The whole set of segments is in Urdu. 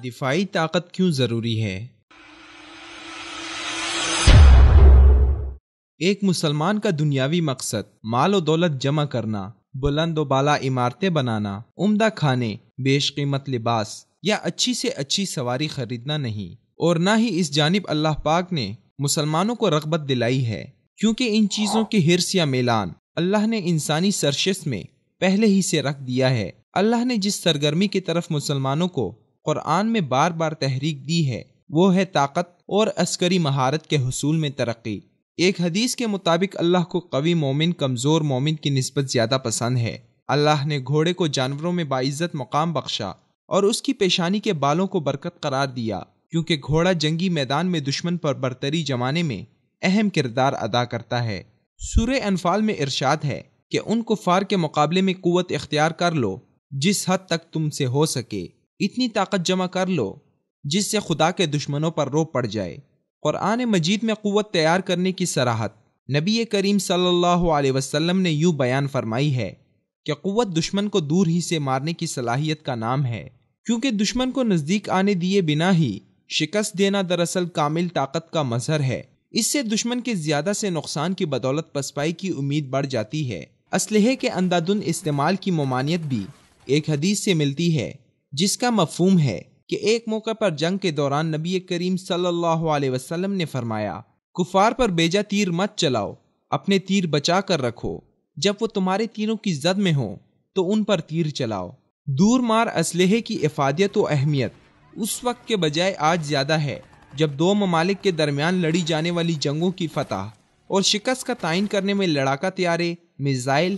دفاعی طاقت کیوں ضروری ہے؟ ایک مسلمان کا دنیاوی مقصد مال و دولت جمع کرنا، بلند و بالا عمارتیں بنانا، عمدہ کھانے، بیش قیمت لباس یا اچھی سے اچھی سواری خریدنا نہیں، اور نہ ہی اس جانب اللہ پاک نے مسلمانوں کو رغبت دلائی ہے، کیونکہ ان چیزوں کی حرص یا میلان اللہ نے انسانی سرشت میں پہلے ہی سے رکھ دیا ہے۔ اللہ نے جس سرگرمی کی طرف مسلمانوں کو قرآن میں بار بار تحریک دی ہے وہ ہے طاقت اور عسکری مہارت کے حصول میں ترقی۔ ایک حدیث کے مطابق اللہ کو قوی مومن کمزور مومن کی نسبت زیادہ پسند ہے۔ اللہ نے گھوڑے کو جانوروں میں باعزت مقام بخشا اور اس کی پیشانی کے بالوں کو برکت قرار دیا، کیونکہ گھوڑا جنگی میدان میں دشمن پر برتری جمانے میں اہم کردار ادا کرتا ہے۔ سورہ انفال میں ارشاد ہے کہ ان کفار کے مقابلے میں قوت اختیار کر لو جس حد تک تم سے ہو سکے، اتنی طاقت جمع کر لو جس سے خدا کے دشمنوں پر رو پڑ جائے۔ قرآن مجید میں قوت تیار کرنے کی صراحت نبی کریم صلی اللہ علیہ وسلم نے یوں بیان فرمائی ہے کہ قوت دشمن کو دور ہی سے مارنے کی صلاحیت کا نام ہے، کیونکہ دشمن کو نزدیک آنے دیے بنا ہی شکست دینا دراصل کامل طاقت کا مظہر ہے۔ اس سے دشمن کے زیادہ سے نقصان کی بدولت پسپائی کی امید بڑھ جاتی ہے۔ اسلحے کے اندھادھند استعمال کی ممانعت بھی ایک حدیث سے ملتی ہے، جس کا مفہوم ہے کہ ایک موقع پر جنگ کے دوران نبی کریم صلی اللہ علیہ وسلم نے فرمایا، کفار پر بیجا تیر مت چلاؤ، اپنے تیر بچا کر رکھو، جب وہ تمہارے تیروں کی زد میں ہوں تو ان پر تیر چلاؤ۔ دور مار اسلحے کی افادیت و اہمیت اس وقت کے بجائے آج زیادہ ہے جب دو ممالک کے درمیان لڑی جانے والی جنگوں کی فتح اور شکست کا تعین کرنے میں لڑاکا طیارے، missile,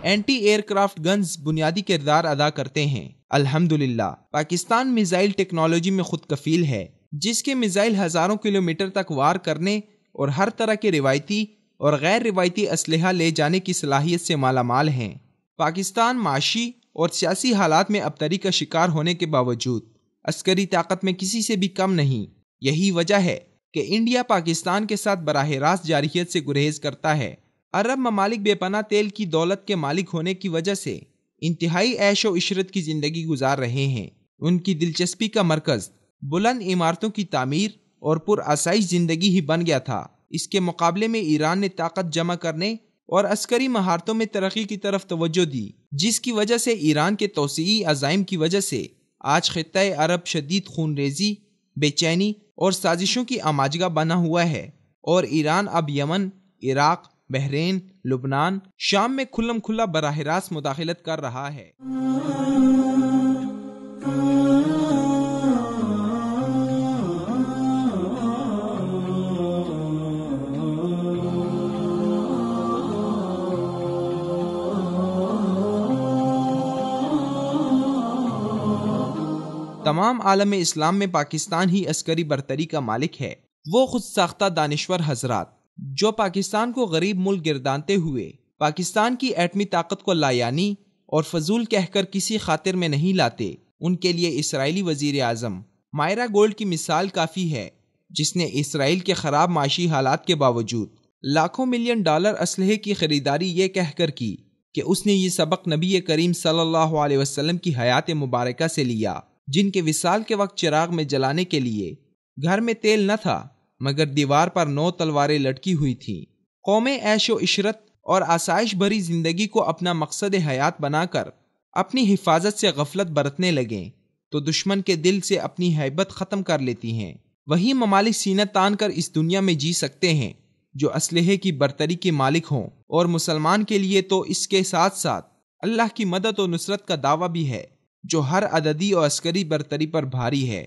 anti aircraft guns بنیادی کردار ادا کرتے ہیں۔ الحمدللہ پاکستان میزائل ٹیکنالوجی میں خود کفیل ہے، جس کے میزائل ہزاروں کلومیٹر تک وار کرنے اور ہر طرح کے روایتی اور غیر روایتی اسلحہ لے جانے کی صلاحیت سے مالا مال ہیں۔ پاکستان معاشی اور سیاسی حالات میں ابتری کا شکار ہونے کے باوجود عسکری طاقت میں کسی سے بھی کم نہیں۔ یہی وجہ ہے کہ انڈیا پاکستان کے ساتھ براہ راست جارحیت سے گریز کرتا ہے۔ عرب ممالک بے پناہ تیل کی دولت کے مالک ہونے کی وجہ سے انتہائی عیش و عشرت کی زندگی گزار رہے ہیں۔ ان کی دلچسپی کا مرکز بلند عمارتوں کی تعمیر اور پرآسائش زندگی ہی بن گیا تھا۔ اس کے مقابلے میں ایران نے طاقت جمع کرنے اور عسکری مہارتوں میں ترقی کی طرف توجہ دی، جس کی وجہ سے ایران کے توسیعی عزائم کی وجہ سے آج خطہ عرب شدید خون ریزی، بے چینی اور سازشوں کی آماجگاہ بنا ہوا ہے، اور ایران اب یمن، عراق، بحرین، لبنان، شام میں کھلم کھلا براہ راست مداخلت کر رہا ہے۔ تمام عالم اسلام میں پاکستان ہی عسکری برتری کا مالک ہے۔ وہ خود ساختہ دانشور حضرات جو پاکستان کو غریب ملک گردانتے ہوئے پاکستان کی ایٹمی طاقت کو لایعنی اور فضول کہہ کر کسی خاطر میں نہیں لاتے، ان کے لیے اسرائیلی وزیر اعظم مائرا گولڈ کی مثال کافی ہے، جس نے اسرائیل کے خراب معاشی حالات کے باوجود لاکھوں ملین ڈالر اسلحے کی خریداری یہ کہہ کر کی کہ اس نے یہ سبق نبی کریم صلی اللہ علیہ وسلم کی حیات مبارکہ سے لیا، جن کے وصال کے وقت چراغ میں جلانے کے لیے گھر میں تیل نہ تھا مگر دیوار پر 9 تلواریں لٹکی ہوئی تھیں۔ قومیں عیش و عشرت اور آسائش بھری زندگی کو اپنا مقصد حیات بنا کر اپنی حفاظت سے غفلت برتنے لگیں تو دشمن کے دل سے اپنی ہیبت ختم کر لیتی ہیں۔ وہی ممالک سینہ تان کر اس دنیا میں جی سکتے ہیں جو اسلحے کی برتری کے مالک ہوں، اور مسلمان کے لیے تو اس کے ساتھ ساتھ اللہ کی مدد و نصرت کا دعویٰ بھی ہے جو ہر عددی اور عسکری برتری پر بھاری ہے۔